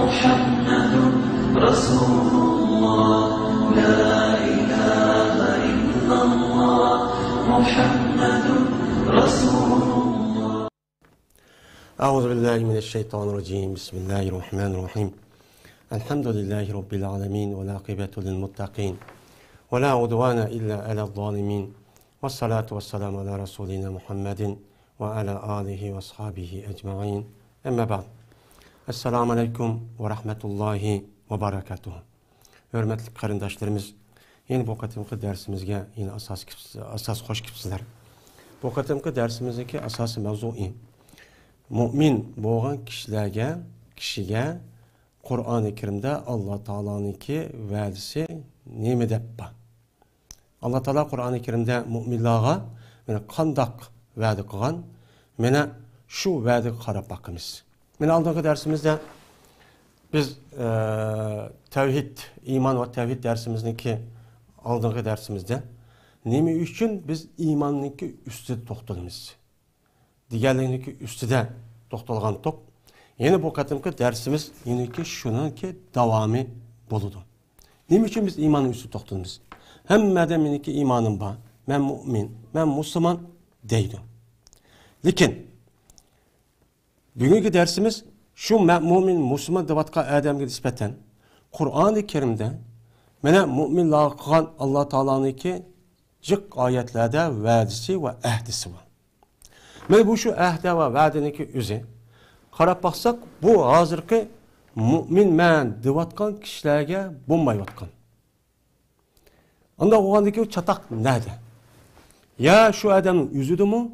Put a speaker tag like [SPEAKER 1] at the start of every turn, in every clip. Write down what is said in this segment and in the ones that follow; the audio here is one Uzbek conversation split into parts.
[SPEAKER 1] محمد رسول الله لا إله إلا الله محمد رسول الله.
[SPEAKER 2] أعوذ بالله من الشيطان الرجيم. بسم الله الرحمن الرحيم. الحمد لله رب العالمين والعاقبة للمتقين ولا عدوان إلا على الظالمين والصلاة والسلام على رسولنا محمد وعلى آله وأصحابه أجمعين. أما بعد. Esselamu Aleyküm ve Rahmetullahi ve Berekatuhu. Hürmetli karındaşlarımız, yeni bu katımkı dersimizge yine asas hoş kipsiler. Bu katımkı dersimizdeki asası mevzui mümin boğan kişiye Kur'an-ı Kerim'de Allah Teala'nınki vədisi nemi deppa. Allah Teala Kur'an-ı Kerim'de müminlağa mene kandak vədi kılan mene şu vədi qarab bakımız. Mene aldığımız dersimizde biz tevhid, iman ve tevhid dersimizdeki aldığımız dersimizde nemi üçün biz imanınki üstü toxtalımız. Diğerliğindeki üstü de toxtalgan tok. Yeni bu katımki dersimiz yine ki şunun ki davamı boludu. Nemi üçün biz imanın üstü toxtalımız. Hem medeminiki imanım var, ben mümin, ben Müslüman deydim. Lakin bugünkü dersimiz şu mümin, Müslüman devatka Adem'e nispeten Kur'an-ı Kerim'de mene mümin lağıqan Allah Teala'nın ki cık ayetlerde vədisi ve ehdisi var. Mene bu şu ehde ve vədini ki üzü qarab baksak bu hazırki mümin men devatkan kişilerge bulmay vatkan. Anda oğandaki çatak nerede? Ya şu Adem'in yüzüdü mü?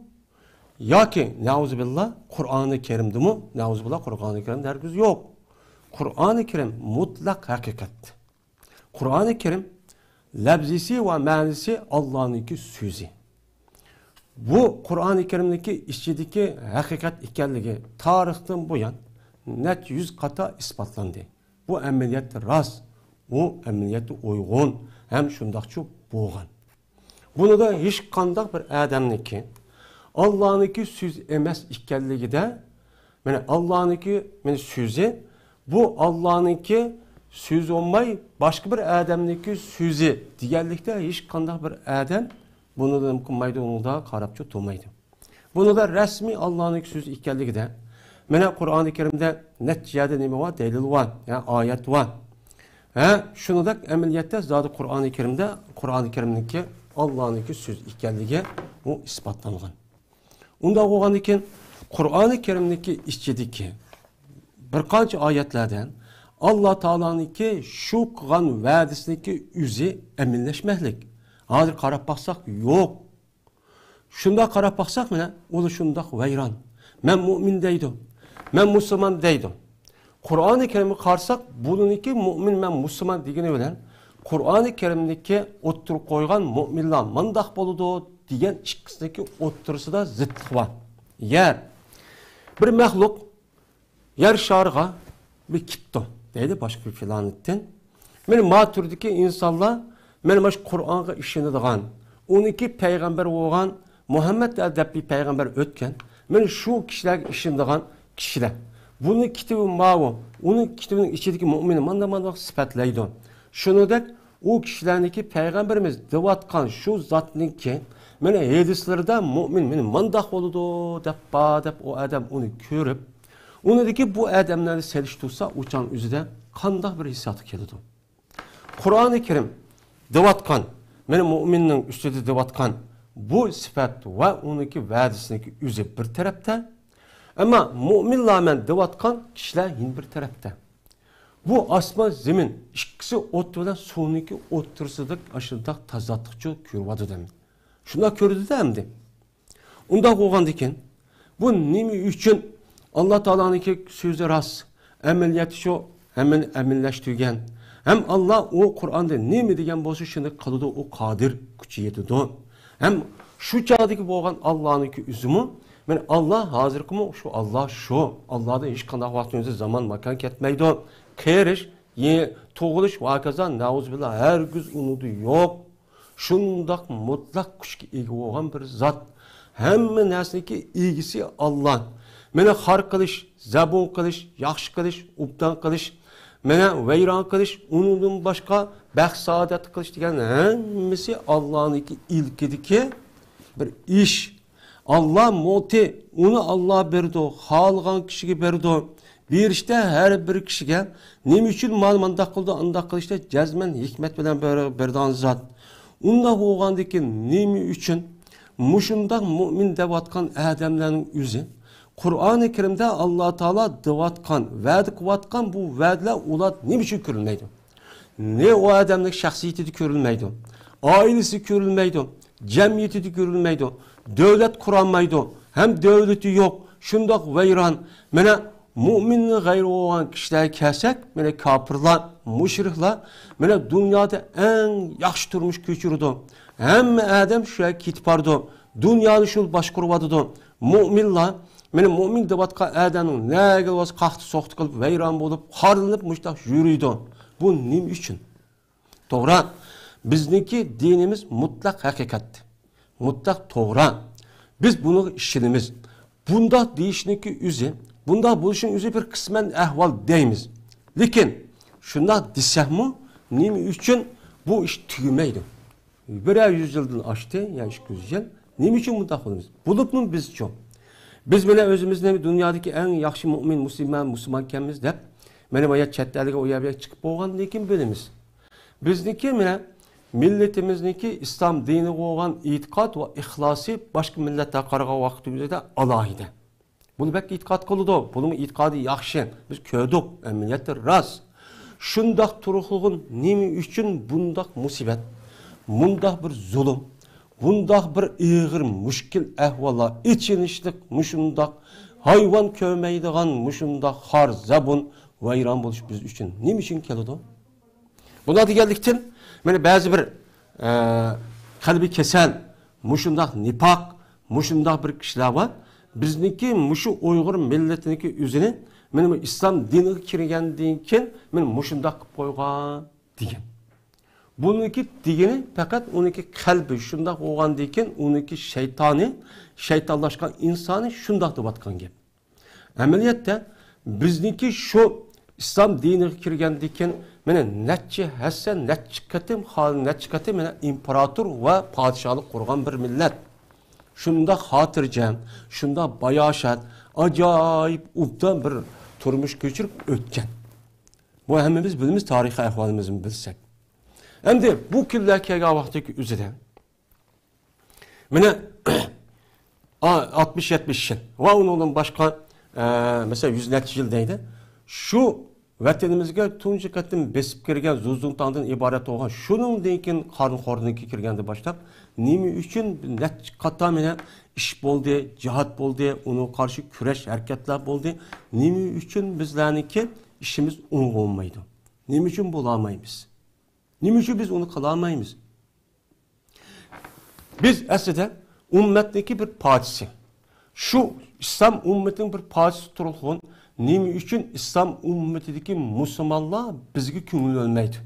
[SPEAKER 2] Ya ki neuzubillah Kur'an-ı Kerim'di mi? Neuzubillah Kur'an-ı Kerim'de herkes yok. Kur'an-ı Kerim mutlak hakikat. Kur'an-ı Kerim lebzisi ve manisi Allah'ınki sözü. Bu Kur'an-ı Kerim'deki işçideki hakikat ikenligi tarihten bu yan net 100 kata ispatlandı. Bu ameliyat rast, bu ameliyat uygun hem şundakçı boğan. Bunu da hiç kandak bir adamniki Allah'ınki söz emes ikenligi de Allah'ınki sözü bu Allah'ınki söz olmay başka bir adamniki sözü diğerlikte hiç kandak bir adam bunu da mümkün onu da karabçı tutmaydı. Bunu da resmi Allah'ınki söz ikenligi de Kur'an-ı Kerim'de neticede nemi var? Delil var. Yani ayet var. Şunu da emeliyatta zaten Kur'an-ı Kerim'de Kur'an-ı Kerim'deki Allah'ınki söz ikenligi o ispatlanған. Onda oğan iken Kur'an-ı Kerim'deki işçideki birkaç ayetlerden Allah Teala'nınki şu kılan vədisindeki üzü eminleşmeklik. Hazır qarab baksak yok. Şunda qarab baksak mı? Olu şunda veyran. Ben mümin deydim. Ben Müslüman deydim. Kur'an-ı Kerim'i qarsak bununki mümin ben Müslüman degeni bilen Kur'an-ı Kerim'deki oturup koygan müminler mandak boludu diyen ikisindeki oturusu da zıtlık var. Yer bir mehluk yer şarıga bir kitto deydi başka bir filanetten. Benim maturdaki insanlar benim baş Kur'an'a işini dağın. 12 peygamber olan Muhammed adep bir peygamber ötken. Ben şu kişiler işini dağın kişiler. Bunun kitabı mavu. Onun kitabının içindeki mümini manda sıfatlıydı. Şunu da o kişilerdeki peygamberimiz devatkan şu zatının ki mene hadislerde mümin mandak oludu dep o adam onu görüp onu ki bu adamları seliştursa uçan üzüde kandak bir hissiyatı geldi. Kur'an-ı Kerim devatkan müminin üstüde devatkan bu sıfat ve onunki vədisindeki üzü bir tarafta ama müminler devatkan kişiler yine bir tarafta. Bu asma zemin ikisi oturdan sonraki otursuzluk aşırıda tazatlıkçı kürvadı demin. Şunda kördü de hem de. Onda koğan diken bu nemi üçün Allah Teala'nınki sözü rast ameliyatı şu hemen eminleştirgen hem Allah o Kur'an'da nemi degen bozu şimdi kalıdı o kadir gücü yedi don. Hem şu çağdaki boğan Allah'ınki üzümü Allah hazır mı şu Allah şu Allah'da hiç kandak vaktinize zaman makan ketmeydi. Keriş, toğuluş vakazan nauzubillah her güz unudu yok. Şundak mutlak kuşki ilgi olan bir zat. Hem nesneki ilgisi Allah. Mene har qilish, zabun qilish, yaxshi qilish, ubdan qilish, mene vayron qilish, undan boshqa baxt saodat qilish degan hammasi Allohniki ilkidiki bir ish. Allah moti, uni Allah berdi, xohlagan kishiga berdi. Berishda har bir kishiga nima uchun ma'lumot qildi, undaq qilishda jazman hikmat bilan bergan zot. Unda bo'lgandan nima uchun mushundaq mu'min deyotgan odamlarning o'zi Qur'oni Karimda Alloh taolo deyotgan, va'da qilayotgan bu va'dalar ular nima uchun ko'rilmaydi? Ne o odamning shaxsiyatida ko'rilmaydi, oilasi ko'rilmaydi, jamiyatida ko'rilmaydi, davlat qurolmaydi, ham davlati yo'q, shundoq vayron. Mana mu'minning g'ayri bo'lgan kishilar kelsak, mana kofirlar, mushriklar mana dunyoda eng yaxshi turmush kechirdi. Hamma odam shu ketib bordi. Dunyoni shu boshqaryapti. Mu'minlar mana mu'min deyotgan odamning nega o'z qahti so'qti qilib vayron bo'lib, qorinib mushtaq yuriydi. Bu nima uchun? To'g'ri, bizniki dinimiz mutlaq haqiqat. Mutlaq to'g'ri. Biz buni ishonamiz. Bunda deyishniki o'zi, bunda bo'lishning o'zi bir qisman ahvol deymiz. Lekin shunda desakmi, nima uchun bu ish tugamaydi? 100 yildan oshdi, ya 200 yil. Nima uchun bunday qilamiz? Bo'libmi biz uchun? Biz bilan o'zimizni dunyodagi eng yaxshi mu'min, musulmon ekanmiz deb, mana bu chet elga u yerga chiqib bo'lgandan keyin bilamiz. Bizniki mana millatimizniki islom dini bo'lgan e'tiqod va ixlosi boshqa millatlar qaragan vaqtimizda alohida. Buni bak e'tiqod qildi. Buning e'tiqodi yaxshi. Biz ko'rdik, amaliyotda rost. Shundoq turug'lig'in nima uchun bundoq musibat, bundoq bir zulm, bundoq bir ig'ir mushkil ahvollar, ichinishlik mushundoq hayvon ko'maydigan mushundoq xor zabun vayron bo'lish biz uchun nima uchun keladi? Buna deganlikdan mana ba'zi bir qalbi kasal, mushundoq nifoq, mushundoq bir kishilar bor. Bizniki mushu Uyg'ur millatiniki o'zini men islom diniga kirgandan keyin men mushundoq qilib qo'ygan degan. Buniki degani faqat uniki qalbi shundoq bo'lgandan keyin uniki shaytoni, shaytonlashgan insoni shundoq deyotgan gap. Amaliyotda bizniki shu islom diniga kirgandan keyin mana necha hasan, necha qatim hol, necha qatim mana imperator va podshohlik qurgan bir millat. Shunda xotirjam, shunda bayoshat, ajoyib ubdan bir turmush kechirib o'tgan. Bu hammamiz bilamiz, tarixiy ahvolimizni bilsak. Endi bu kunlar kelgan vaqtdagi o'zida mana 60-70 yil va undan boshqa mesela 100 necha yil deydi. Shu vatanimizga tunji qatim besib kirgan Zuzuntandan iborat bo'lgan shuningdan keyin qarnxo'rniki kirganda boshlab nima uchun necha qatam mana ish bo'ldi, jihad bo'ldi, uni qarshi kurash harakatlar bo'ldi. Nima uchun bizlarniki ishimiz o'ng'olmaydi? Nima uchun bo'la olmaymiz? Nima uchun biz uni qila olmaymiz? Biz aslida ummatniki bir parchasi. Shu islom ummatining bir parchasi turgan. Nima uchun islom ummatidagi musulmonlar bizga ko'ngil olmaydi?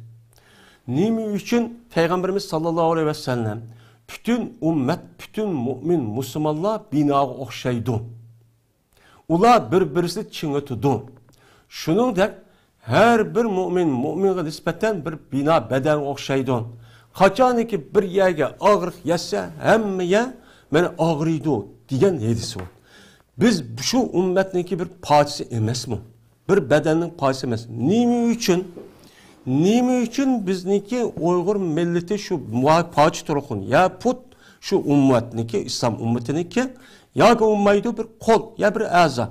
[SPEAKER 2] Nima uchun payg'ambarimiz sallallohu alayhi vasallam bütün ummat, bütün mu'min musulmonlar binoga o'xshaydi. Ular bir-birini chingitdi. Shuningdek, her bir mu'minga nisbatan bir bino badanga o'xshaydi. Qachoniki bir yerga og'riq yetsa, hammaga mana og'riydi degan hadis bor. Biz şu ummatniki bir parçası emasmi? Bir bedenning parçası emas. Nima uchun bizniki Uyg'ur millati shu parcha turg'un? Ya put shu ummatniki, islom ummatiniki, yoki ummaydi bir qo'l, ya bir a'zo.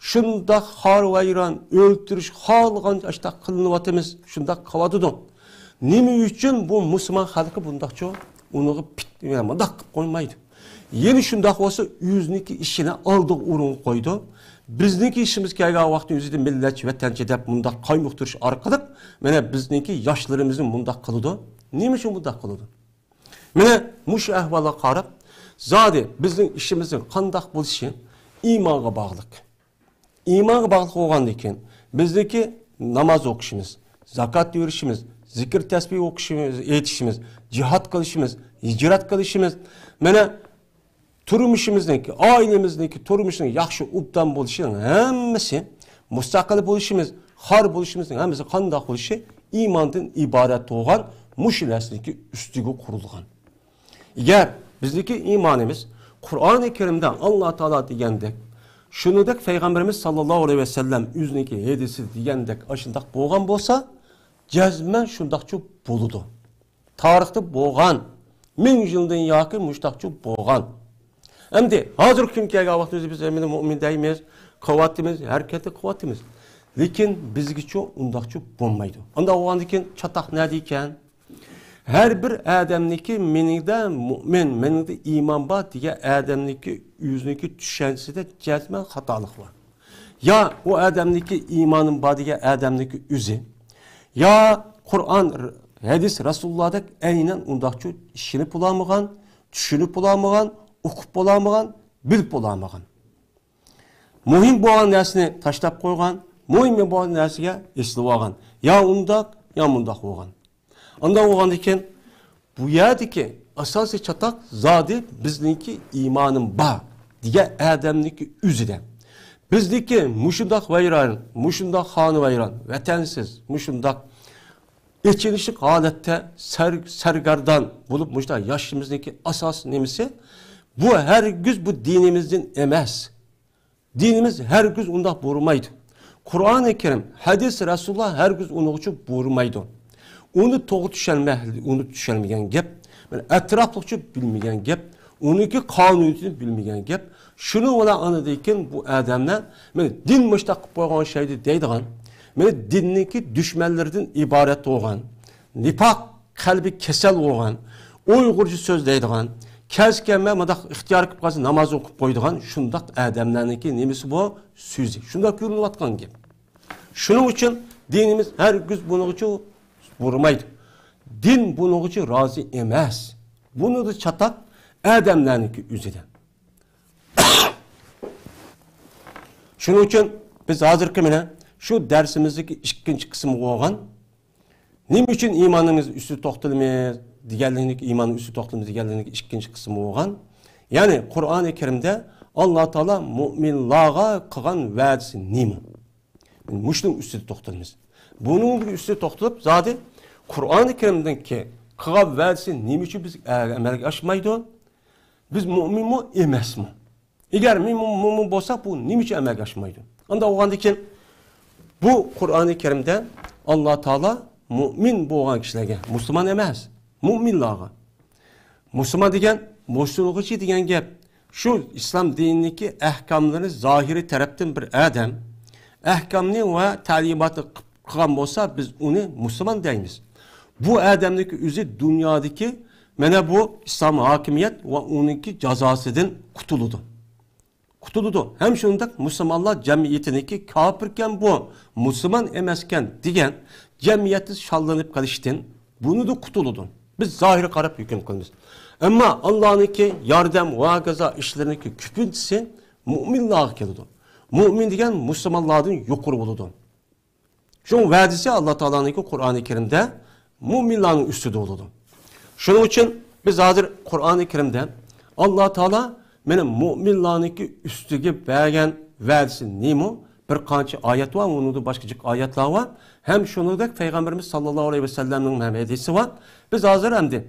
[SPEAKER 2] Shunda xor vayron, o'ltirish, xohlagan ashta qilinyapmiz, shunda qiladi. Nima uchun bu musulmon xalqi bundaqcha uni bundoq qilib qo'ymaydi? Yeni şundak olsa yüzniki işine aldığı urun koydu. Bizniki işimiz kelgan vaqtda o'zida millatchi vatanchi deb bundaq qaymoqtirish orqali mana bizniki yoshlarimizni bundaq qiladi. Nima uchun bundaq qiladi? Mana mush ahvolga qarab, zodi bizning ishimizning qanday bo'lishi iymonga bog'liq. Iymonga bog'liq bo'lgandan keyin bizniki namoz o'qishimiz, zakat berishimiz, zikr tasbih o'qishimiz, aytishimiz, jihad qilishimiz, hijrat qilishimiz, mana turmuşimizdeki, ailemizdeki turmuşun yaxşı ubdan bo'lishinin hammasi, mustaqil bo'lishimiz, xor bo'lishimizning hammasi qanday bo'lishi iymondan iborat bo'lgan mush narsaniki ustiga qurilgan. Agar bizdeki imonimiz Qur'oni Karimda Alloh taolo degandek, shuningdek payg'ambarimiz sallallohu alayhi vasallam o'ziniki hadisi degandek ashundoq bo'lgan bo'lsa, jazman shundoqcha bo'ladi. Tarixda bo'lgan, ming yildan yoki mushtaqcha bo'lgan. Endi hozirgi kunga kelgan vaqtimizda biz mu'min deymiz, quvvatimiz, harakati quvvatimiz. Lekin bizgacha undaqcha bo'lmaydi. Unda o'g'andan keyin chataq nima ekan? Her bir adamniki meningde mu'min, meningde iman bor degan adamniki o'ziniki tushunchasida jazman xatolik bor. Ya o adamniki iymonim bor degan adamniki o'zi, ya Qur'on, hadis Rasulullah'dek aynan undaqcha ishonib bo'lmagan, tushunib bo'lmagan, o'qib bo'lmagan, bilib bo'lmagan. Muhim bo'lgan narsani tashlab qo'ygan, muhim bo'lgan narsaga eslab olgan. Ya undaq, ya mundaq bo'lgan. Ondan olğandı ki, bu yerdeki asası çatak zadi bizdeki imanın ba diye adamdaki üzüde. Bizdeki muşundak vayran, muşundak hanı vayran, vatansiz, muşundak içinişlik halette sergardan bulup muşundak yaşımızdaki asas nemisi, bu her güz bu dinimizden emez. Dinimiz her güz ondak vurmaydı. Kur'an-ı Kerim, hadis Resulullah her güz onu uçup vurmaydı. Onu to'g'ri tushunmagan gap, atrofliqcha bilmagan gap, uniki qonuniyatini bilmagan gap. Shuni bilan anadekin bu odamlar men din mushtaq qilib qo'ygan shaydi deydigan, men dinniki dushmanlardan iborat bo'lgan, nifoq qalbi kasal bo'lgan, Uyg'urcha so'zlaydigan, kaskanma madaq ixtiyor qilib qolsa namoz o'qib qo'ydigan shundoq odamlarniki nimasi bu so'zi. Shundoq ko'rinayotgan gap. Shuning uchun dinimiz har gün buni uchun vurmaydı. Din bunu için razı emez. Bunu da çatak adamlarınki üzerinde. Şunun için biz hazırki mene şu dersimizdeki ikinci kısmı olan nim için imanımız üstü toxtalımız, diğerlerindeki imanın üstü toxtalımız, diğerlerindeki ikinci kısmı olan yani Kur'an-ı Kerim'de Allah Teala müminlağa kılan vaadisi nim? Muşnun üstü toxtalımız. Bunun üstü toxtalıp zaten Kur'an-ı Kerim'den ki kılav vaadisi nim için biz amelge aşmaydı? Biz mümin mi, emes mi? Eğer mümin olsak bu nim için amelge aşmaydı? Anda o ki bu Kur'an-ı Kerim'de Allah Teala mümin boğan kişilerge, Müslüman emez, müminlağa. Müslüman degen, Müslümanlığı degen gap, şu İslam dinindeki ahkamları zahiri taraftan bir adam, ahkamını ve talimatı kılan olsa biz onu Müslüman deyimiz. Bu adamdaki üzü dünyadaki mene bu İslam hakimiyet ve onunki cezasından kutuludu. Kutuludu. Hem şundak Müslümanlar cemiyetindeki kafirken bu Müslüman emesken diyen cemiyeti şallanıp kalıştın. Bunu da kutuludu. Biz zahiri karab hüküm kılıyoruz. Ama Allah'ınki yardım ve gaza işlerindeki küpüntüsü müminliğe geliyordu. Mümin diyen Müslümanlardan yukarı buludu. Şu vadisi Allah Teala'nınki Kur'an-ı Kerim'de müminlerin üstüde oldu. Şunun için biz hazır Kur'an-ı Kerim'de Allah Teala benim müminlerinki üstüge vergen vadisi neymi? Bir kança ayet var, onun da başka ayetler var. Hem şunu da Peygamberimiz sallallahu aleyhi ve sellem'in hadisi var. Biz hazır hem de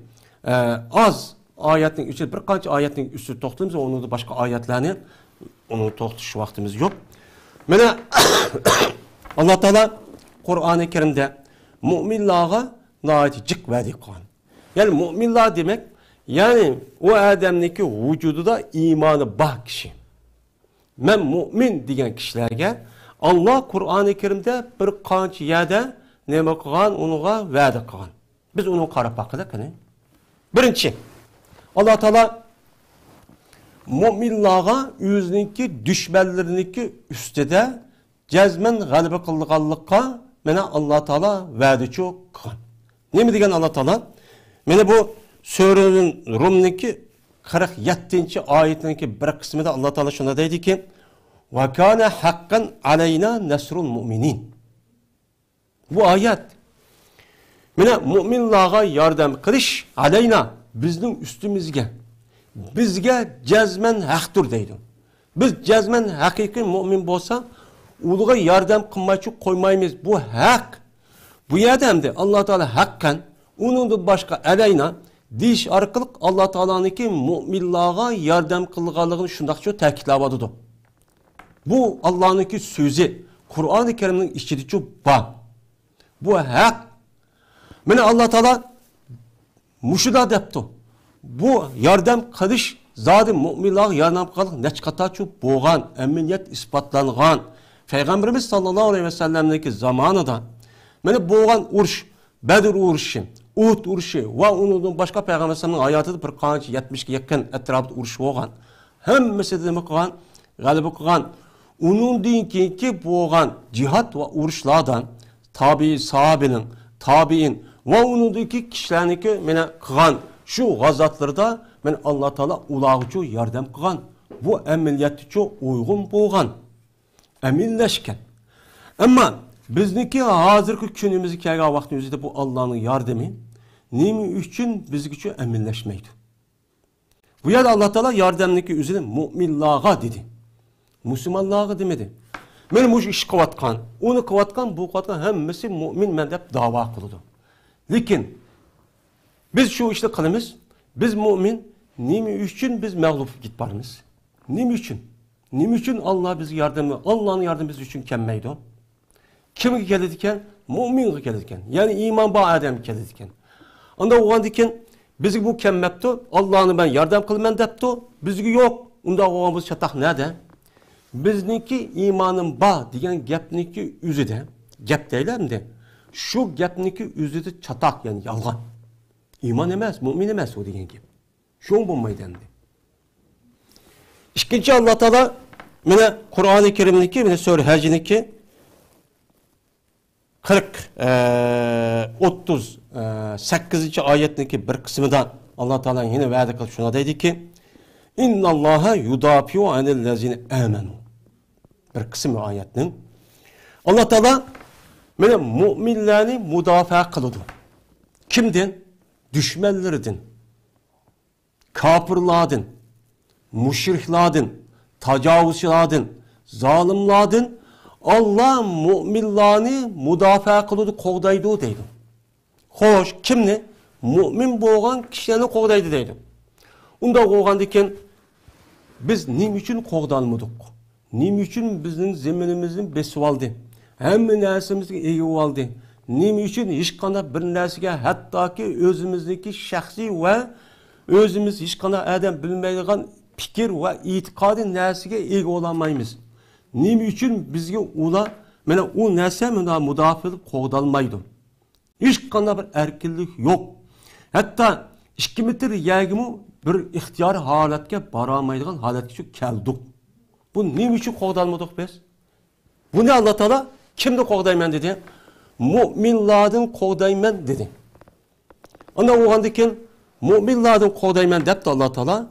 [SPEAKER 2] az ayetin üstü, bir kança ayetin üstü toxtalımız, onun da başka ayetlerini, onu toxtuş vaktimiz yok. Mene Allah Teala Kur'an-ı Kerim'de müminlağa nayet cık vədi qan. Yani müminlar demek, yani o adamdaki vücudu da imanı bah kişi. Ben mümin diyen kişilerge Allah Kur'an-ı Kerim'de bir qancha yerde neme qilgan, onuğa vədi qilgan. Biz onu qarab baqıdak. Birinci, Allah Teala müminlağa özününki düşmanlarınınki üstüde cezmen galiba qılğanlıqqa mene Allah Teala vədi çok qilgan. Ne mi degan Allah Teala? Mene bu Sûrenin Rum'niki 47. ayetindeki bir kısmında Allah Teala şuna deydi ki: "Ve kana hakkan aleyna nasrul mu'minin." Bu ayet mene müminlağa yardım qilish aleyna bizning üstümizge. bizge cezmen haktır deydi. Biz cezmen hakiki mümin bolsa, uluğa yardım kılmayı koymayımız. Bu hak. Bu yerdemde Allah Teala hakkan, onun da başka eleyna, diş arkalık Allah Teala'nınki müminlağa yardım kılgalığını şundakça təkitlavadıdır. Bu Allah'ınki sözü, Kur'an-ı Kerim'in içidici ba. Bu hak. Mene Allah Teala muşuda depti. Bu yardım kılış, zaten müminlağa yardım kılıq neçkataçı boğan, emniyet ispatlanğan. Peygamberimiz sallallahu aleyhi ve sellem'deki zamanında mene boğan uruş, Bedir uruşu, Uhud uruşu ve onun başka peygamberlerin hayatı bir kançı 70'e yakın etrafında uruş boğan. Hemmesi demek kılan, galiba kılan. Onun dinki boğan cihat ve uruşlardan tabi sahabenin, tabi'in ve onun dinki kişilerinki mene kılan şu gazatlarda men Allah Teala ulağıcı yardım kılan. Bu emniyetçi uygun boğan. Eminleşken. Ama bizniki hazırki günümüzü kelgen vaktimizde bu Allah'ın yardımı nimi üçün bizgiçi eminleşmeydi. Bu yerde Allah Teala yardımdaki üzerine müminlağa dedi. Müslümanlağa demedi. Men bu iş kıvatkan, onu kıvatkan, bu kıvatkan hemmesi mümin men dep dava kılıdı. Lakin biz şu işte kılımız, biz mümin nimi üçün biz mağlup gitbarımız. Nimi üçün? Nimi üçün Allah bizi yardımı, Allah'ın yardımı biz üçün kemmeydi o. Kim gelirken? Mümin gelirken. Yani iman bağ adam gelirken. Onda o diken bizi bu kemmepti, Allah'ını ben yardım kılmen depti, bizgi yok. Onda oğamız çatak nerede? Bizniki imanın bağ diyen gepniki üzüde, gep deyler de, şu gepniki üzüde çatak yani yalgan. İman emez, mümin emez o diyen gep. Şu bu meydandı. İkinci Allah Teala mene Kur'an-ı Kerim'deki mene Sure Hac'deki 38. ayetindeki bir kısmında Allah Teala yine vaad kılıp şuna dedi ki İnna Allaha yudafiu anellezine amenu. Bir kısmı ayetinin Allah Teala mene müminlerini müdafaa kılıdı. Kimden? Düşmanlardan, kafirlerden, müşriklerden, tecavüzçilerden, zalimlerden Allah müminlerini müdafaa kılıdı, qoğdaydı deydi. Hoş, kimni? Mümin boğan kişilerini qoğdaydı deydi. Onda qoğandiken biz nim üçün qoğdanmadık? Nim üçün bizim zeminimizin besivaldi. Hemme nersimizge egi oldu. Nim üçün hiç kana bir nersige hatta ki özümüzdeki şahsi ve özümüz hiç kana adam bilmeydiğin fikir ve itikadi nersige egi olamayız. Nim üçün bizge ula mene o nerse müdafaa qoğdalmaydı. Hiç kana bir erkinlik yok. Hatta 2 metre yagımı bir ihtiyar halatga baramaydigan halatga keldik. Bu nim üçün qoğdalmadık biz? Bu ne Allah Teala? Kimdi qoğdayman dedi? Müminlardan qoğdayman dedi. Onda oğandiken müminlardan qoğdayman depti Allah Teala.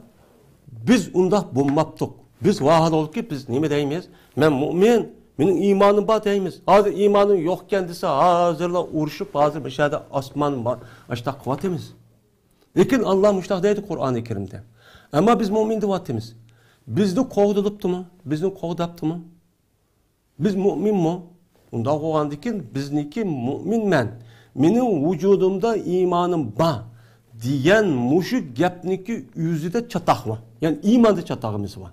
[SPEAKER 2] Biz unda bulmaptık. Biz vahal olduk ki biz nime deymiz? Men mümin, benim imanım var deymiz. Hazır imanım yok kendisi hazırla uğraşıp hazır bir şeyde asman var. Açta kuvvetimiz. Lakin Allah müştak deydi Kur'an-ı Kerim'de. Ama biz mümin divatimiz. Bizde qoğdılıptı mı? Bizde qoğdaptı mı? Biz mümin mi? Onda qoğandikin bizniki mümin men. Benim vücudumda imanım var. Diyen muşu gepniki yüzüde çatak var. Yani imanda çatağımız var.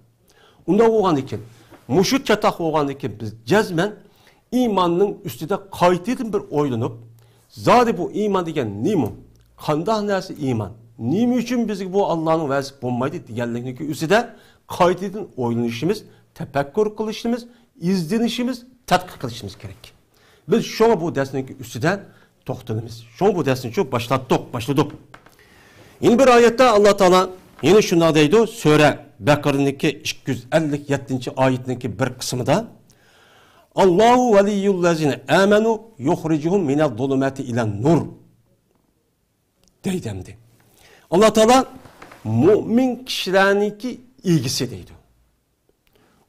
[SPEAKER 2] Onda qoğandikin. Muşu çatak qoğandikin biz cezmen imanın üstüde kayıtedin bir oylanıp zaten bu iman degen neymi? Kandah neresi iman? Neymi üçün bizi bu Allah'ın vazif bulmaydı diyenliğindeki üstüde kayıtedin oylanışımız, tefekkür kılışımız, izlenişimiz, tatkik kılışımız gerek. Biz şuna bu dersindeki üstüden toxtalımız. Şuna bu dersini çok başladık. Yeni bir ayette Allah Teala yine şuna deydi. Sure Bekar'ındaki 257. ayetindeki bir kısmında Allahu veliyyullezine amenu yukhricuhum minel zulumati ilen nur deydemdi. Allah Teala mümin kişilerinki ilgisi deydi.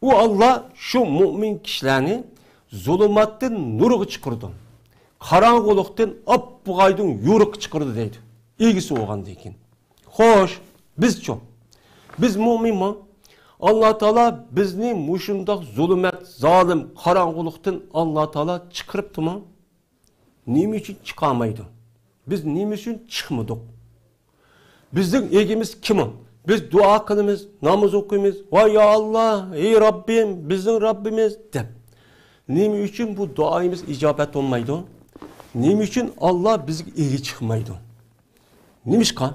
[SPEAKER 2] O Allah şu mümin kişilerini zulümattan nurga çıkardı. Karanlıktan apbuğaydın yuruk çıkardı deydi. İlgisi oğan deyken. Hoş, biz çok. Biz mu'minmi? Allah Taala bizni muşundaq zulmet, zalim, qarang'uliqdan Allah Taala chiqiribdimi? Nima uchun chiqamaydi? Biz nima uchun chiqmadik? Bizning egimiz kim? Biz dua qilamiz, namoz o'qiymiz. Voy ya Allah, ey Rabbim, bizning Rabbimiz deb. Nima uchun bu duoyimiz ijobat olmaydi? Nima uchun Allah bizga egi chiqmaydi? Nimishqa?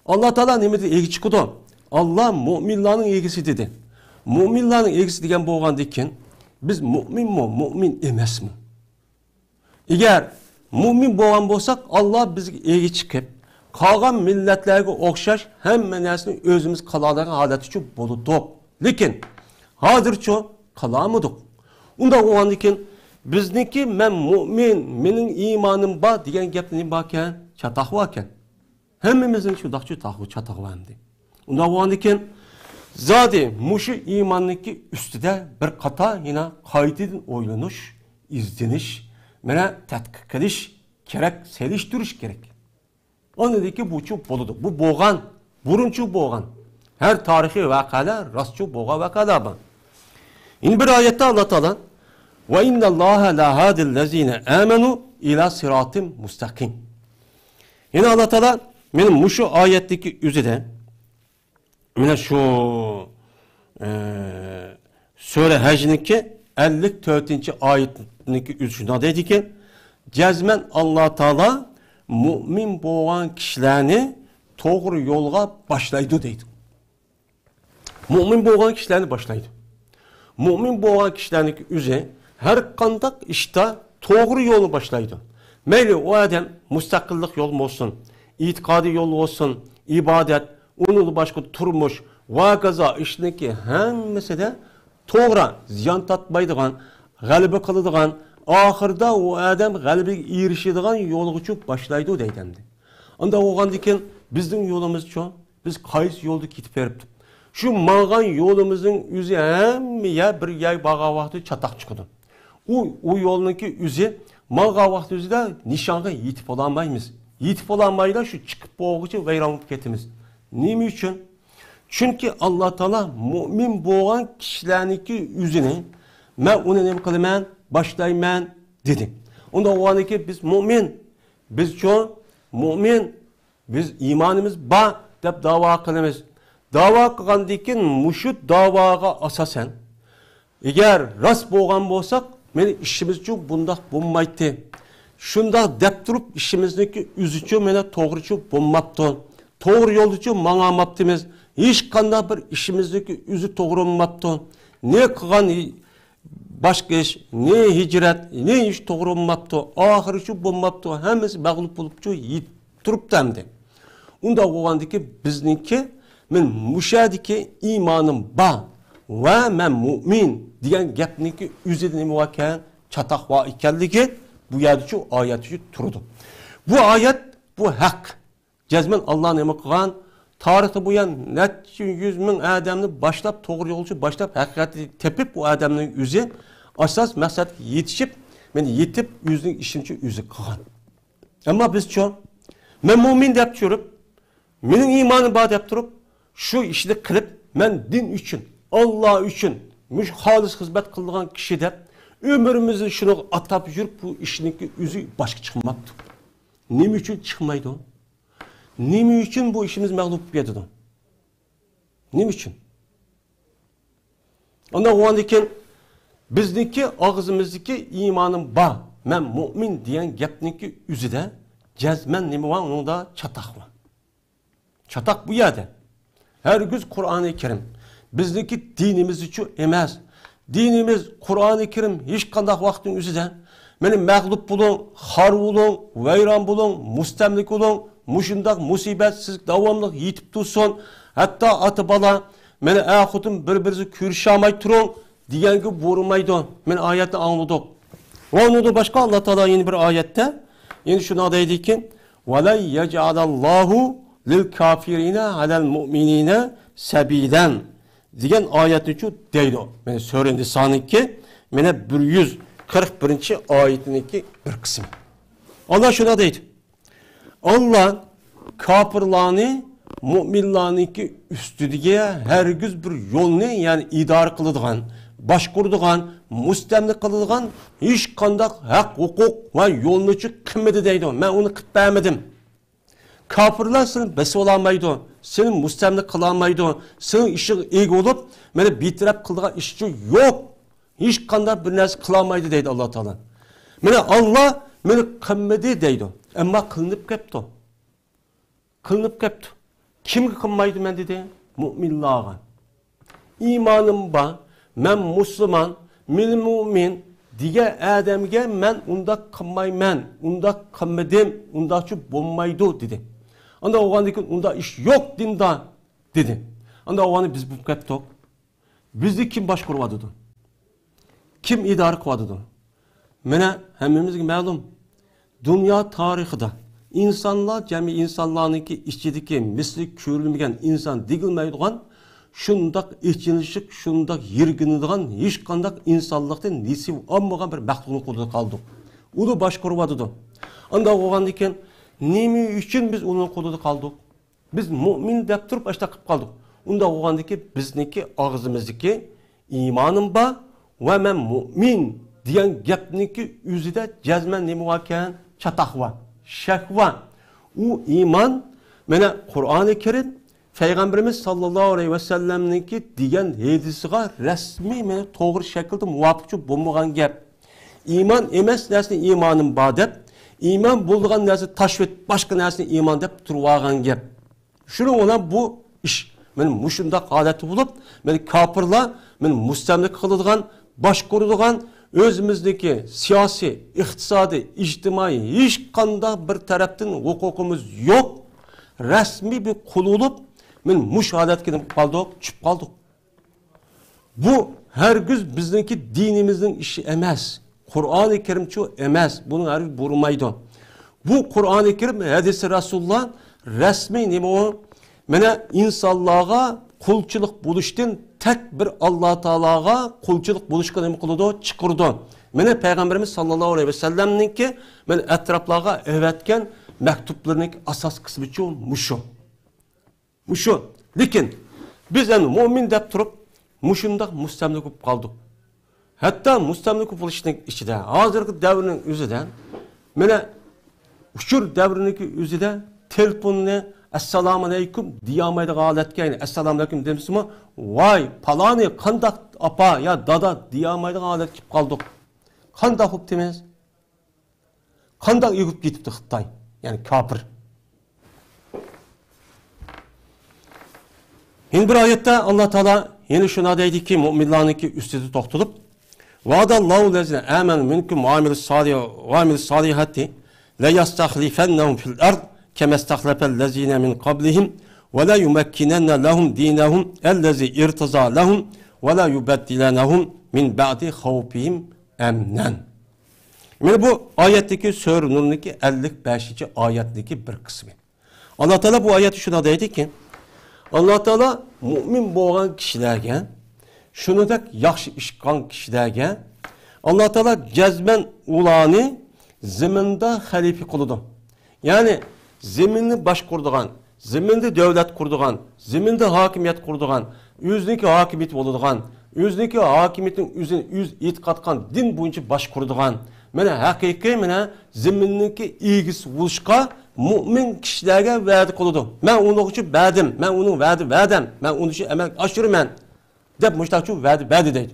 [SPEAKER 2] Allah Taala nima dedi egi chiqdi? Allah mu'minlarning egisi dedi. Mu'minlarning egisi degan bo'lgandan keyin biz mu'minmi, mu'min emasmi? Agar mu'min bo'lgan bo'lsak, Allah bizga egi chiqib, qolgan millatlarga o'xshash hamma narsani o'zimiz qiladigan holaticha bo'ldi. Lekin hozircha qilamidik. Unda bo'lgandan keyin bizniki men mu'min, mening iymonim bor degan gapni bor ekan, chatoq bor ekan. Hammamizning shu daqchi chatoq bor endi. Unda bo'lgandan keyin zodi mushu iymonniki ustida bir qator yana qaytadan o'ylanish, izdenish, mana tadqiq qilish kerak, selishtirish kerak. Onadaki buçu boludu. Bu boğan, burunçu boğan. Her tarihi vakalar rastçu boğa vakalar var. İn bir ayette Allah Teala ve innallaha la hadillezine amenu ila siratim mustakim. Yine Allah Teala benim şu ayetteki üzere yine şu Sure Hec'ninki 54. ayetindeki üzerine dedi ki cezmen Allah Teala mu'min bo'lgan kishilarni to'g'ri yo'lga boshlaydi deydi. Mu'min bo'lgan kishilarni boshlaydi. Mu'min bo'lgan kishilarning o'zi har qanday ishda to'g'ri yo'lni boshlaydi. Mayli o odam mustaqillik yo'li bo'lsin, e'tiqodiy yo'l bo'lsin, ibodat, uning boshqa turmush va qazo ishniki hammasida to'g'ri ziyon tatmaydigan, g'alaba qiladigan ahırda o adam galibiga erishadigan yo'lga cho'p boshlaydi deydi. Unda o'g'andan keyin bizning yo'limiz cho, biz qaysi yo'lda ketib beribdi. Shu mang'an yo'limizning o'zi hamma bir yay bag'a vaqti chatoq chiqdi. U yo'lniki o'zi mang'an vaqti o'zida nishonga yetib olmaymiz. Yetib olmayda shu chiqib bo'g'ichi vayron bo'lib ketamiz. Nima uchun? Chunki Alloh taolo mu'min bo'lgan kishilarniki o'zini men uni nima qilaman? Başlayman dedi. Onda o anki biz mu'min, biz çoğu mu'min, biz imanımız ba deb dava qilamiz. Dava qilgandan muşu davaga asasen eğer rast bo'lgan bo'lsak, meni ishimiz uchun bundaq bo'lmaydi. Shundaq deb turib ishimizniki o'zicha meni to'g'richa bo'lmabdi. To'g'ri yo'l uchun mang'amabdimiz. Hech qanday bir ishimizniki o'zi to'g'ri bo'lmabdi. Ne qilgan başka iş, ne hicret, ne iş doğru olmaptı, ahırı şu bulmaptı, hemimiz mağlup olup şu yiyip durup demdi. Onda oğandaki bizninki, men müşahedeki imanım ba ve men mu'min diyen gapniki üzerine muvakken çatak va ikelligi bu yerde şu ayet şu turdu. Bu ayet bu hak. Cezmen Allah'ın emri kılan tarihte bu yan net 100 bin adamını başlap doğru yolcu başlap hakikati tepip bu adamın yüzü asas maksat yetişip yetip yüzün işinci yüzü kılan. Ama biz çok men mu'min dep çürüp mening imanım bor dep turup şu işini kılıp men din üçün Allah üçün müş halis hizmet kıldıgan kişi dep ömrümüzü şunu atap yürüp bu işinki yüzü başka çıkmaptı. Nima üçün çıkmaydı o? Nima üçün bu işimiz mağlup etdi? Nima üçün? Onda o andan bizdeki ağzımızdaki imanım ba, men mu'min diyen gapniki üzüde cezmen nima var onun da çatak var. Çatak bu yerde. Her gün Kur'an-ı Kerim bizdeki dinimiz için emez. Dinimiz Kur'an-ı Kerim hiç kandak vaktin üzüde benim mağlup bulun, har bulun, veyran bulun, mustemlik olun, muşundak musibetsiz davamlık yitip dursun. Hatta atı bala meni ahutum birbirinizi kürşamay turun diyen gibi vurmaydı. Men ayette anladık. Onu da başka Allah Teala yeni bir ayette yeni şuna dedi ki وَلَنْ يَجْعَلَ اللّٰهُ لِلْكَافِرِينَ عَلَى الْمُؤْمِنِينَ سَب۪يلًا diyen ayetin şu değil o. Beni söylendi sanki bana 141. ayetindeki bir kısım. Allah şuna deydi. Allah kafirlerini mu'minlarniki üstüdige hergiz bir yolni yani idare kılıdığan, başkurduğan, mustemlik kılıdığan hiç kandak hak, hukuk ve yolunu kımmedi deydi. Ben onu kıtbemedim. Kafirler seni besi olamaydı, senin mustemlik kılamaydı, senin işi iyi olup, beni bitirip kıldığın işçi yok. Hiç kandak bir neresi kılamaydı deydi Allah Teala. Allah beni kımmedi deydi. Ama kılınıp kepti. Kılınıp kepti. Kim kılmaydı ben dedi? Müminlarga. İmanım var, ben Müslüman, men mümin, diye adamge men unda kılmayman, unda kılmadım, unda şu bulmaydı dedi. Anda oğandaki unda iş yok dinda dedi. Anda oğanı biz bu keptik. Bizi kim başkurvadı? Kim idare kıvadı? Mene hemimizge malum. Dünya tarihide insanlar, cemi insanlarınki işçideki misli körülmegen insan digilmeydiğen, şundak işçilik, şundak yirgindiğen, hiç kandak insanlıktan nisip olmayan bir mahluğun kolunda kaldık. Onu başkurvadı. Anda oğan diken, nemi için biz onun kolunda kaldık? Biz mümin deyip durup başta kıp kaldık. Onda oğan diken, bizniki ağzımızdaki imanım var ve men mümin diyen gapniki yüzüde cezmen nemi varken çatak var, şek var. O iman, mene Kur'an-ı Kerim, Peygamberimiz sallallahu aleyhi ve sellem'ninki diyen hedisiga resmi mene doğru şekilde muvafıkçı bulmagan gap. İman emes nesne imanın ba dep, iman bulduğun nesne taşvet başka nesne iman dep turvagan gap. Şunu olan bu iş. Benim muşunda adeti bulup, beni kapırla, benim mustemlik kılıdığan, başkuruduğun, özümüzdeki siyasi, iktisadi, ictimai hiç kanda bir taraftan hukukumuz yok. Resmi bir kul olup, men muş adetkinin kaldık, çıp kaldık. Bu hergiz bizdeki dinimizin işi emez. Kur'an-ı Kerim çoğu emez. Bunu hergiz vurmaydı. Bu Kur'an-ı Kerim hadisi Resulullah resmi nemi o? Mene insanlığa kulçuluk buluştun tek bir Allah Teala'ga kulçuluk buluşkan nemi kılıdı, çıkırdı. Mene Peygamberimiz sallallahu aleyhi ve sellem'ninki men etraflarga evetken mektuplarının asas kısmı çoğu muşu. Muşu. Lekin biz yani mümin deyip durup muşundak mustemlik olup kaldık. Hatta mustemlik oluşunun içinde hazırki devrinin üzerinden mene uçur devrinin üzerinde telefonunu Esselamu Aleyküm diyamaydı galetken Esselamu Aleyküm demişsin mi? Vay palani kandak apa ya dada diyamaydı galet kip kaldık. Kandak hop demez. Kandak yıkıp gitipti Xitay. Yani kafir. Şimdi bir ayette Allah Teala yeni şuna deydi ki müminlarınki üstüde toktulup Vaadallahu lezine amenu minkum ve amilis salihati la yastahlifennahum fil ard kema istahlafel lezine min qablihim ve la yumekkinenne lehum dinahum ellezi irtaza lehum ve la yubeddilenahum min ba'di havfihim emnen. Yani bu ayetteki Sure Nur'daki 55. ayetteki bir kısmı. Allah Teala bu ayeti şuna deydi ki Allah Teala mümin boğan kişilerge, şunu da yaxşı iş qan kişilerge, Allah Teala cezmen ulanı zeminde halife kılıdı. Yani zemini baş kurduğun, zeminde devlet kurduğun, zeminde hakimiyet kurduğun, yüzdeki hakimiyet olduğun, yüzdeki hakimiyetin yüz itikatkan din boyunca baş kurduğun, mene hakiki mene zemindeki ilgisi buluşka mümin kişilerge verdi kılıdı. Ben onu için verdim, ben onu verdim, ben onu için emek aşırım dep müştakçı verdi deydi.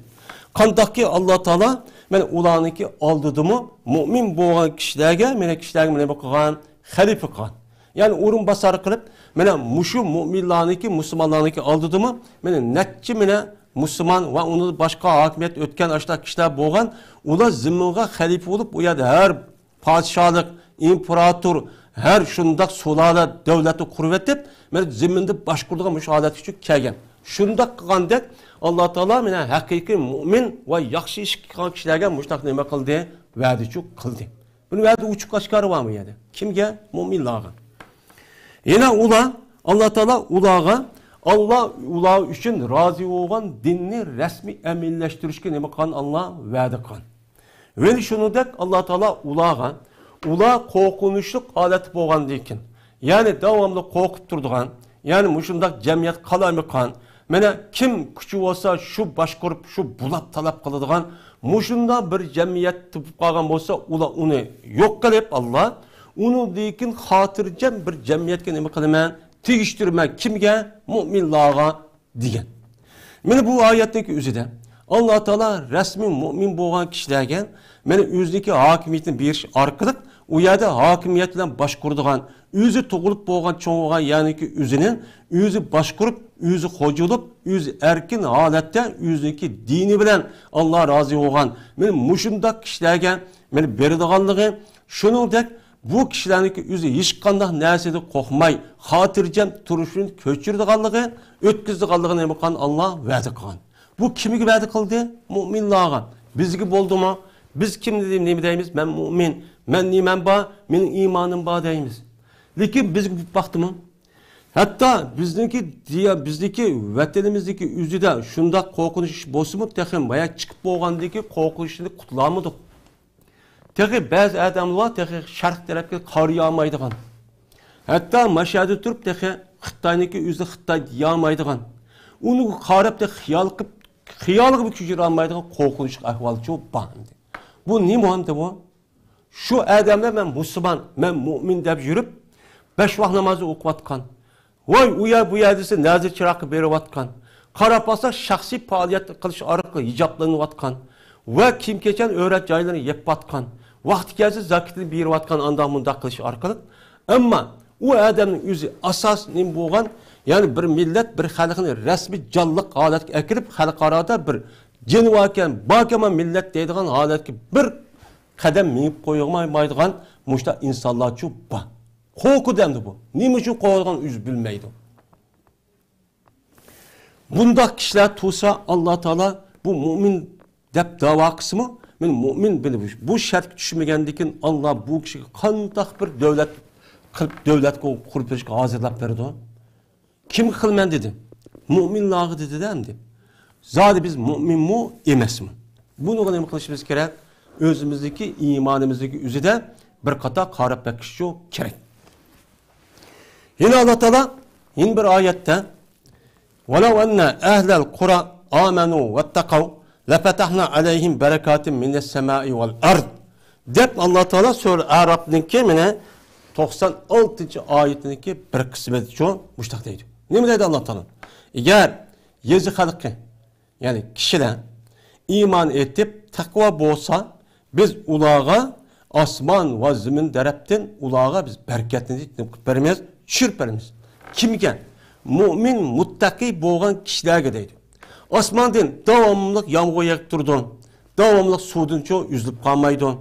[SPEAKER 2] Kandaki Allah Teala men ulanıki aldığımı mümin boğan kişilerge mene kişilerge mene bakıgan halife kan. Yani urun basarı kılıp mene muşu müminlarınki Müslümanlarınki aldığımı mene netçi mene Müslüman ve onu başka hakimiyet ötken aşağı kişiler boğan ula zimminga halife olup uyada her padişahlık, imparator, her şundak sulale devleti kurvetip men zimminde başkurduğun müşahadet için kelgen. Şundak kılgandek Allah Teala mene hakiki mümin ve yaxşı iş kılgan kişilerge müştak neme kıldı? Verdi kıldı. Bunun verdi uçuk aşkarı var mı yani? Kimge? Müminlağa. Yine ula Allah Teala ulağa Allah ulağı için razı olan dinni resmi eminleştirişke neme kan Allah verdi kan. Ve şunu dek Allah Teala ulağa korkunçluk halet boğan deyken. Yani devamlı korkup durduğun, Yani muşundaq cemiyet qalamıqan. Mene kim küçü olsa şu başqurub, şu bulap talap qıladigan muşunda bir cemiyet tüpüp qalgan bolsa, ula onu yok qilib Allah, onu deyin xotirjam bir cemiyetga nima qilaman? Tegishtirman kimga? Mu'minlarga degan. Mene bu oyatdagi o'zida Allah Taala rasmiy mu'min bo'lgan kishilarga meni o'zidagi hokimiyatni berish orqali u yerda hokimiyat bilan boshquradigan, o'zi tug'ilib bo'lgan cho'ng'igan, ya'niki o'zini o'zi boshqurib, o'zi xo'jilib, o'zi erkin holatda o'zidagi dini bilan Alloh rozi bo'lgan meni mushundaq kishilarga meni beradiganligi, shuningdek bu kishilarniki o'zi hech qanday narsadan qo'rqmay, xotirjam turishini ko'chiradiganligi, o'tkazadiganligini nima qilgan Alloh va'da qilgan. Bu kimga va'da qildi? Mu'minlarga. Bizga bo'ldimi? Biz kim nima deymiz? Men mu'min, men niman bor, mening iymonim bor deymiz. Lekin bizga bu vaqtimi? Hatto bizniki vatanimizdagi o'zida shunda qo'rqinish bo'lsa-mu, texim boya chiqib bo'lgandagi qo'rqinishni qutlamadik. Texi ba'zi odamlar texi sharq tarafga qariya olmaydigan. Hatto mashhada turib texi Xitoyniki o'zi Xitoy deyamaydigan. Uni qarab da xiyolga ko'chira olmaydigan qo'rqinch ahvol çok bandi. Bu nima endi bu? Shu odamlar men musulmon, men mu'min deb yurib, 5 vaqt namozni o'qiyotgan. Voy bu yer desa nazir chiroqi berayotgan. Qarab olsa shaxsiy faoliyat qilish orqali hijoblanayotgan va kiyim-kechak o'rat joylarini yepayotgan. Vaqti kelsa zakatni berayotgan andoq mundaq qilish orqali. Ammo u odamning o'zi asos nima bo'lgan? Yani bir millet, bir xalqni rasmiy jonliq holatga akirib, xalqaroda bir jenvakan, bakama millet deydigan holatga bir qadam minib qo'yolmaydigan mushta insonlar chu bor. Qo'rqudamdi bu. Nima uchun qo'rqgan o'zi bilmaydi. Bundaq kishilar tursa Alloh taolo bu mu'min deb da'vo qilsa, men mu'min bilib bu shartga tushmagandan Alloh bu kishiga qanday bir davlat qurib berishga hozirlab berdi. Kim kılmen dedi? Mu'minlarga dedi demdi. Zaten biz mu'min mu emas mi? Bunu nima qilishimiz kerak? O'zimizdagi iymonimizdagi o'zida bir qator qarab baqish kerak. Yine Allah Taala yine bir oyatda "Velav anna ahlal qura amanu vettaqav lafatahna alayhim berakatin minas semai vel ard." deb Allah Taala sura Arab'niki mene 96. ayetindeki bir kısmı şu muştaq deydi. Ne dedi Allah Teala? Eğer yezi halkı yani kişiler iman etip takva bolsa biz ulağa asman ve zemin taraftan ulağa biz bereketini vermez, çırparız. Kimken? Mümin, muttaki boğan kişilerge deydi. Asmandan devamlı yağmur yağıp durdu. Devamlı sudun çoğu üzülüp kalmaydı.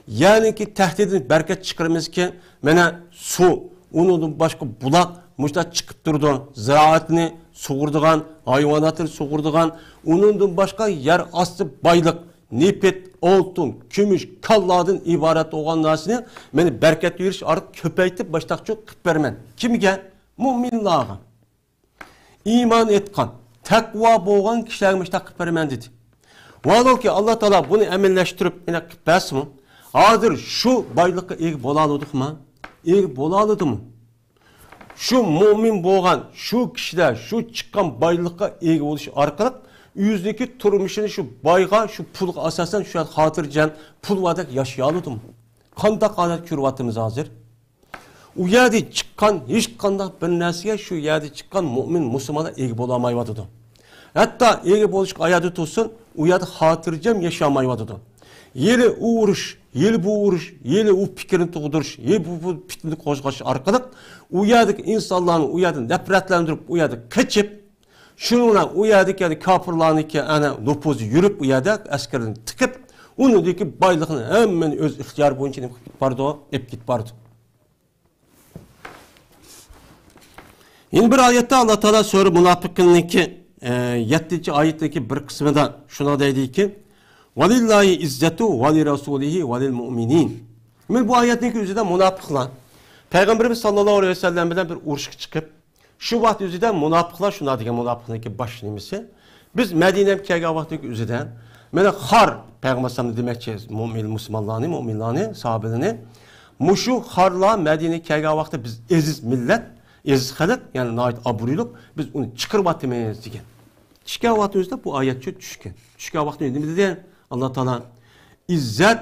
[SPEAKER 2] Yani ki tehdidin bereket çıkarımız ki mene su, onun başka bulak muşta çıkıp durdu. Ziraatını soğurduğun, hayvanatını soğurduğun, onun başka yer astı baylık, nipet, altın, kümüş, kalladın ibaret olan nasını meni bereket veriş artık köpeytip başta çok kıppermen. Kimge? Mu'minlarga. İman etkan, takva boğan kişiler başta kıppermen dedi. Vallahi ki Allah Teala bunu emelleştirip yine kıppersi mi? Hazır şu baylıkka eg bolaladık mı? Eg bolaladı mı? Şu mu'min boğan, şu kişiler, şu çıkan baylıkka eg oluş arkalık, yüzdeki turmuşunu şu bayga, şu pulga asasen şu an hatırcan pul vadak yaşayaladı mı? Kanda kadar kürvatımız hazır. O yerde çıkan, hiç kanda bir nesige şu yerde çıkan mu'min, Müslümana eg bolamayvadıdı. Hatta eg boluş ayadı tutsun, o yerde hatırcan yaşamayvadıdı. Yeli uğruş, yeli bu uğruş, yeli o fikrini tuğduruş, yeli bu fikrini koşgaş arkalık, o yerdeki insanların o yerde nefretlendirip, o yerde kaçıp, şununla o yerdeki yani kapırlarındaki nüfuzu yürüp, o yerde askerini tıkıp, onun deki baylığını hemen öz ihtiyar boyunca hep git vardı. Yine bir ayette Allah Teala sonra münafıkınınki 7. ayetteki bir kısmında şuna dedi ki, وَلِلَّهِ اِزَّتُ وَلِرَسُولِهِ وَلِلْمُؤْمِنِينَ. Bu ayetteki yüzüde münafıklar. Peygamberimiz sallallahu aleyhi ve sellem'den bir urşuk çıkıp, şu vaxt yüzüde münafıklar şuna diyen münafıklardaki baş nimisi. Biz Medine'm kelgen vaxtdaki yüzüden, mene xar, Peygamber sallallahu demekçe müminlarını, sahabelerini, muşu xarla Medine kelgen vaxtda biz eziz millet, ezqilik, ya'ni nayt aburiylik biz uni chiqaryapmiz degan. Chiqqan vaqtimizda bu oyatcha tushgan. Tushgan vaqtda nima dedi? Alloh taolo izzat,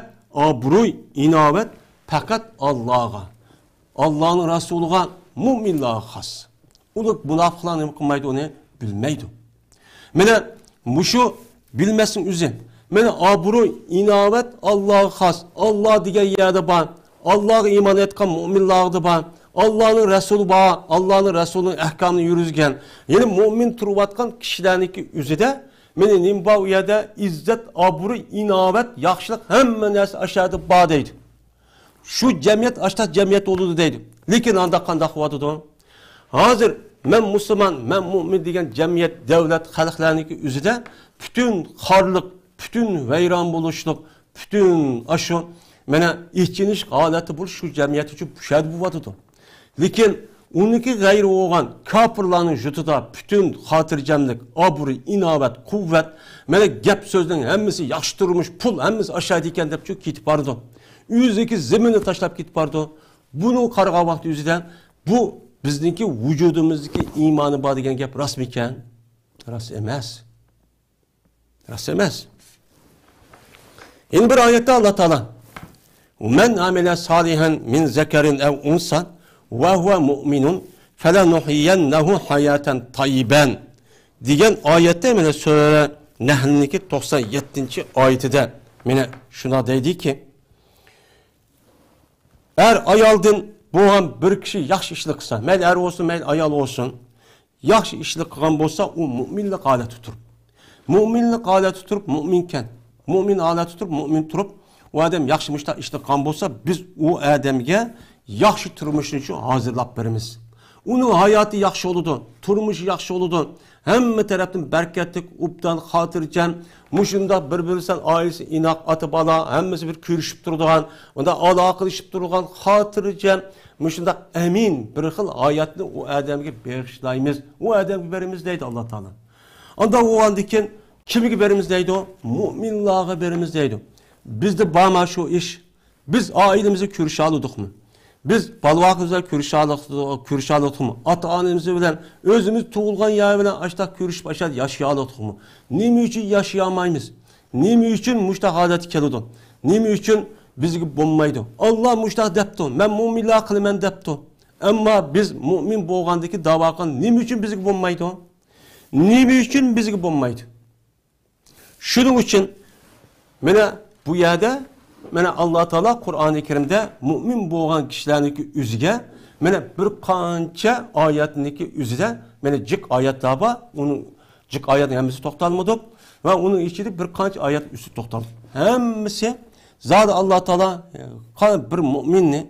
[SPEAKER 2] obro'y, inovat faqat Allohga, Allohning rasuliga, mu'minlarga xos. Ular munofiqlar nima qilmaydi, uni bilmaydi. Mana mushu bilmasin o'zi. Mana obro'y, inovat Allohga xos. Alloh degan yerda bor. Allohga iymon etgan mu'minlarda bor. Allah'ın Resulü bağ, Allah'ın Resulü'nün ahkamını yürüzgen, yani mümin turvatkan kişilerinki üzede, meni nimba uyada izzet, aburu, inavet, yakşılık hemen nesi aşağıda bağ deydi. Şu cemiyet aşağı cemiyet olurdu deydi. Lekin anda kandak vadıdı. Hazır men Müslüman, men mümin degen cemiyet, devlet, halklarınki üzede, bütün harlık, bütün veyran buluşluk, bütün aşı, mena ihçiniş haleti bul şu cemiyet için püşed bu vadıdı. Lekin uniki gayri olgan kafirlarning jutida bütün xotirjamlik, obro', inovat, quvvat, mana gap so'zning hammasi yaxshi turmush, pul hammasi aşağıda ekan deb chu ketib bordi. O'ziki zaminni tashlab ketib bordi. Buni qaragan vaqt o'zidan bu bizningki vujudimizdagi iymoni bor degan gap rost ekan? Rost emas. Rost emas. Endi bir oyatda Alloh taolo "Men amila salihan min zakarin aw unsan وَهُوَ مُؤْمِنٌ فَلَنُحْيَنَّهُ حَيَاتًا طَيِّبًا" degan oyatda mana Sura Nahl'niki 97-oyatida mana shuna deydiki, er ayoldan bo'lgan bir kishi yaxshi ishlik qilsa, mayli er olsun, mayli ayol olsun, yaxshi ishlik qilgan bo'lsa, u mu'minlik holati turib. Mu'minlik holati turib mu'minkan. Mu'min holati turib mu'min turib, u odam yaxshi mushtaq ishlik qilgan bo'lsa, biz u odamga yaxshi turmush uchun hozirlab beramiz. Uning hayoti yaxshi bo'ladi, turmushi yaxshi bo'ladi. Hamma tarafdan barkatlik, ubdan, xotirjam, mushunda bir-biridan oilasi inoq, ota bola, hammasi bir ko'rishib turadigan, unda aloqa qilishib turadigan, xotirjam, mushunda amin bir xil hayotni u odamga berishlaymiz. U odamga beramiz deydi Alloh taolo. Unda o'g'andan keyin kimga beramiz deydi? Mu'minlarga beramiz deydi. Bizda borma shu ish. Biz oilamizni ko'risha oldikmi? Biz balvaqımızla görüşalıqdık mı? Ata-anamızı bilen, özümüz tuğulgan yer bilen açta görüşüp aşağı yaşayalıqdık mı? Nimi için yaşayamayız? Nimi için muştaq adeti keludi? Nimi için bizgi bulmaydı? Allah muştaq depti. Men mu'minlar kılımen depti. Ama biz mu'min boğandaki davaqın nimi için bizgi bulmaydı? Nimi için bizgi bulmaydı? Şunun için, mene bu yerde, mana Alloh taolo Qur'oni Karimda mu'min bo'lgan kishilarniki o'ziga mana bir qancha oyatniki o'zida mana jiq oyatlar bor. Uni jiq oyatning hammasi to'xtalmadik va uning ichida bir qancha oyat üstü to'xtaldik. Hammasi zot Alloh taolo bir mu'minni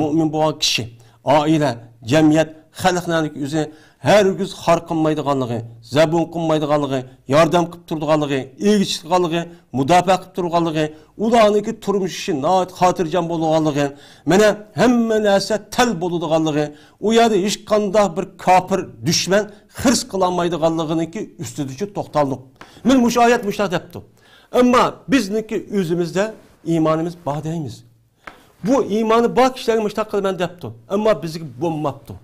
[SPEAKER 2] mu'min bo'lgan kishi, oila, jamiyat, xalqlarniki o'zi hergiz xar qilmaydiganligi, zabun qilmaydiganligi, yordam qilib turadiganligi, elchilik qilganligi, mudofaa qilib turganligi, ularniki turmushi noat xotirjam bo'lganligi, mana hamma narsa tal bo'ladiganligi, u yerda hech qanday bir kofir, dushman xirs qilolmaydiganliginiki ustida to'xtaldik. Men bu oyat mushtaq debdi. Ammo bizniki o'zimizda iymonimiz bor deymiz. Bu iymoni bor kishilarga mushtaq qilaman debdi. Ammo bizga bo'lmabdi.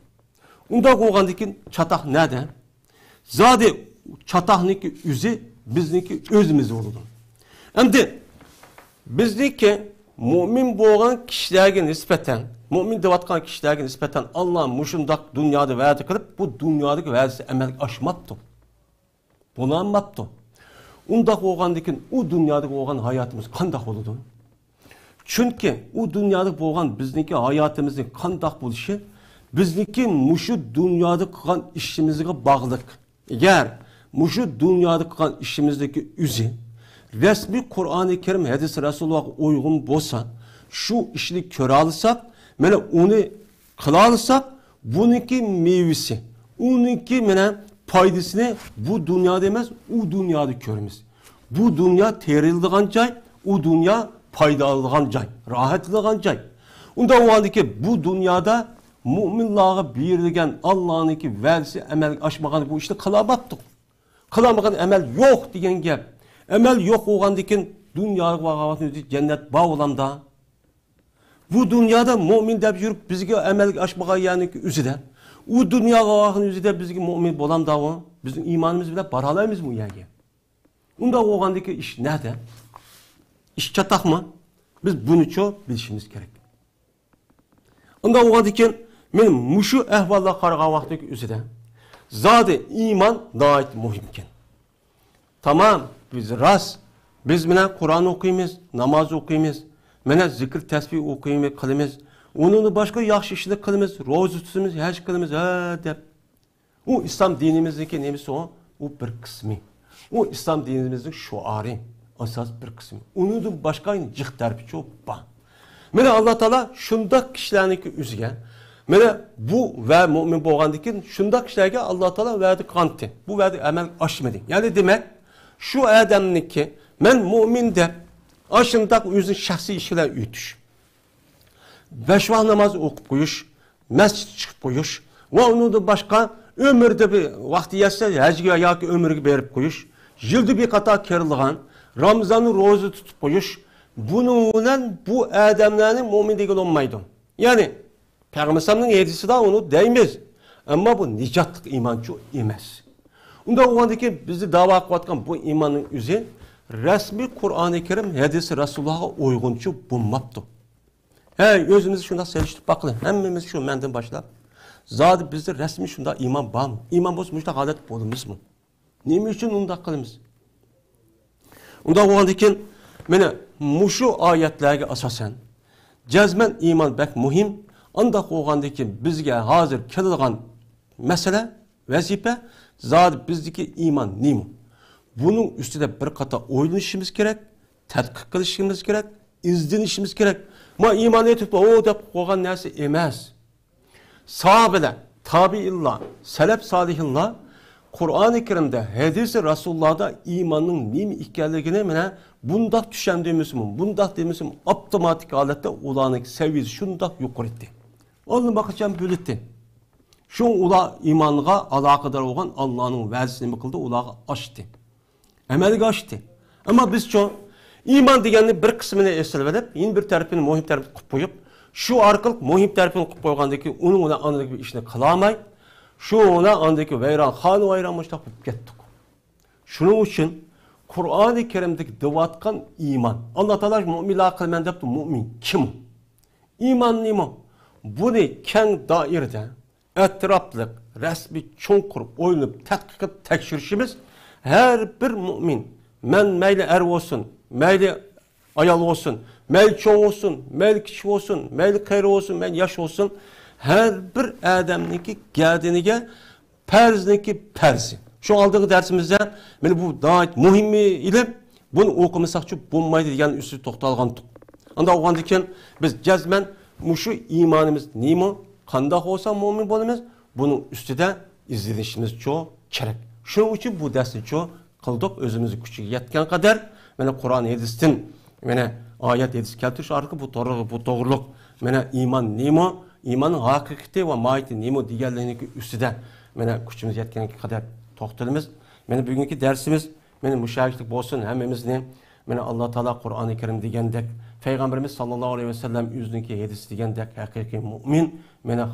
[SPEAKER 2] Unda qo'ygandiki çataq nada? Zodi çataqniki o'zi bizniki o'zimiz bo'ladi. Endi bizniki mu'min bo'lgan kishilarga nisbatan, mu'min deyotgan kishilarga nisbatan Alloh mushundaq dunyoda va'da qilib, bu dunyodagi va'dasi amalga oshmabdi. Bo'lmabdi. Unda qo'ygandiki u dunyodagi bo'lgan hayotimiz qanday bo'ladi? Chunki u dunyodagi bo'lgan bizniki hayotimizning qanday bo'lishi bizniki mushu dunyoda qilgan ishimizga bog'liq. Agar mushu dunyoda qilgan ishimizdagi o'zi rasmiy Qur'oni Karim, hadis Rasulullohga uyg'un bo'lsa, shu ishni ko'ra olsak, mana uni qila olsak, buniki mevasi, uniki mana foydasini bu dunyoda emas, u dunyoda ko'ramiz. Bu dunyo terildigan joy, u dunyo foydalanigan joy, rohatlangan joy. Unda o'g'andiki bu dunyoda mu'minlarga berilgan Allohniki va'dasi amalga oshmagan bu ishni qilolmabdik. Qilolmagan amal yo'q degan gap. Amal yo'q bo'lgandan keyin dunyoga vaqtni jannat bo'lamda. Bu dünyada mümin deb yürüp bizge amelga aşmagan yani üzüde. O dünyaga vaqın üzüde bizge mümin bolam da bizim imanımız bile baralaymiz bu yerge. Unda oğandaki iş nerede? İş çatak mı? Biz bunu çok bilişimiz gerek. Unda oğandaki men muşu ehvalla qarıgan vaqtdaki üzüde. Zade iman nayet muhimken. Tamam biz rast. Biz mene Kur'an okuymiz, namaz okuymiz. Mene zikir tesbih okuymiz, kılımız. Onun başka yaxşı işini kılımız, rozu tutumuz, hac kılımız, deb. O İslam dinimizdeki neyse o bir kısmı. O İslam dinimizin şuarı, asas bir kısmı. Onun başka cık terpi çok ba. Mene Allah Teala şundak kişilerdeki üzge. Mene bu ve mümin boğandikin şundak kişilerge Allah Teala verdi kantı. Bu verdi emel aşmadı. Yani demek şu adamniki men mümin de aşındak yüzün şahsi işler ütüş. Beş vaxt namaz okup koyuş, mescid çıkıp koyuş. Ve onu da başka ömürde bir vakti yetse hacıya ya ki ömürü berip koyuş. Yılda bir kata kerilgan, Ramazan'ı rozu tutup koyuş. Bununla bu adamların mümin değil olmaydı. Yani Peygamber'in hedisi de onu değmez. Ama bu nicatlık imançı emez. Onda o andaki bizi dava kıvatkan bu imanın üzeri resmi Kur'an-ı Kerim hadisi Resulullah'a uygunçu bulmaptı. Özümüzü şunda seliştirip bakın. Hemmimiz şu menden başlap. Zaten bizde resmi şunda iman var mı? İman bozmuş müştak adet bolumuz mu? Neymiş için onu da kılımız? Onda o andaki mene muşu ayetlerge asasen cezmen iman bek muhim. Anda qoğandaki bizge hazır kelilgan mesele, vazife zaten bizdeki iman neymi? Bunun üstüne bir kata oynayışımız gerek, tetkik kılışımız gerek, izlenişimiz gerek. Ma iman etip o da qoğan nersi emez. Sahabeler, tabi'illah, selef salihillah Kur'an-ı Kerim'de hadis-i Resulullah'da imanın neymi ikkerligine mene bundak düşendüğümüzün, bundak demizin otomatik halette ulanık seviyesi şundak yukarı etti. Onu bakacağım bölütti. Şu ula imanlığa alakadar olan Allah'ın vəzisini mi kıldı, ulağı açtı. Emelge açtı. Ama biz çok iman deganni bir kısmını esirvelep, yine bir tarafını muhim tarafını kıp koyup, şu arkalık muhim tarafını kıp koygandaki onun ona andaki bir işini kılamay, şu ona andaki veyran, hanı veyran muştak kıp gettik. Şunun için Kur'an-ı Kerim'deki dıvatkan iman. Allah Teala müminler kılmen depti, mümin kim? İman neymi? Bunu keng dairede etraflık, resmi çonkur oynayıp tetkik tekşirişimiz her bir mümin, men meyli er olsun, meyli ayal olsun, meyli çoğun olsun, meyli kişi olsun, meyli kayri olsun, meyli yaş olsun, her bir adamniki geldiğine perzniki perzi. Şu aldığı dersimizde bu daha mühim ilim, bunu okumasak çok bulmaydı yani üstü toxtalğandık. Anda oğandayken biz cezmen muşu imanımız neymi? Kandak olsa mümin bolumuz, bunun üstüde izlenişimiz çok gerek. Şunun için bu dersi çok kıldık, özümüzü küçük yetken kadar, Kur'an hadistin, ayet hadis keltiriş arka bu doğruluk, iman neymi? İmanın hakikati ve mahiyeti neymi diğerlerinin üstüde, küçüğümüz yetken kadar toxtalımız. Bugünkü dersimiz, müşahitlik olsun hemimizni, Allah Teala Kur'an-ı Kerim degandek, Peygamberimiz sallallahu aleyhi ve sellem yüzündeki hadis degandek hakiki mümin,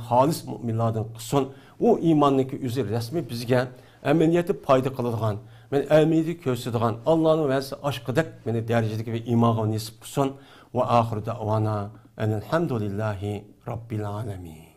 [SPEAKER 2] halis müminlerden kısın. O imandaki üzeri resmi bizge emeniyeti payda kılılgan, emniyeti kösüdügan, Allah'ın vəzisi aşkıdak, derecedeki ve imağa nisip kısın. Ve ahir da'vana enelhamdülillahi rabbil alemin.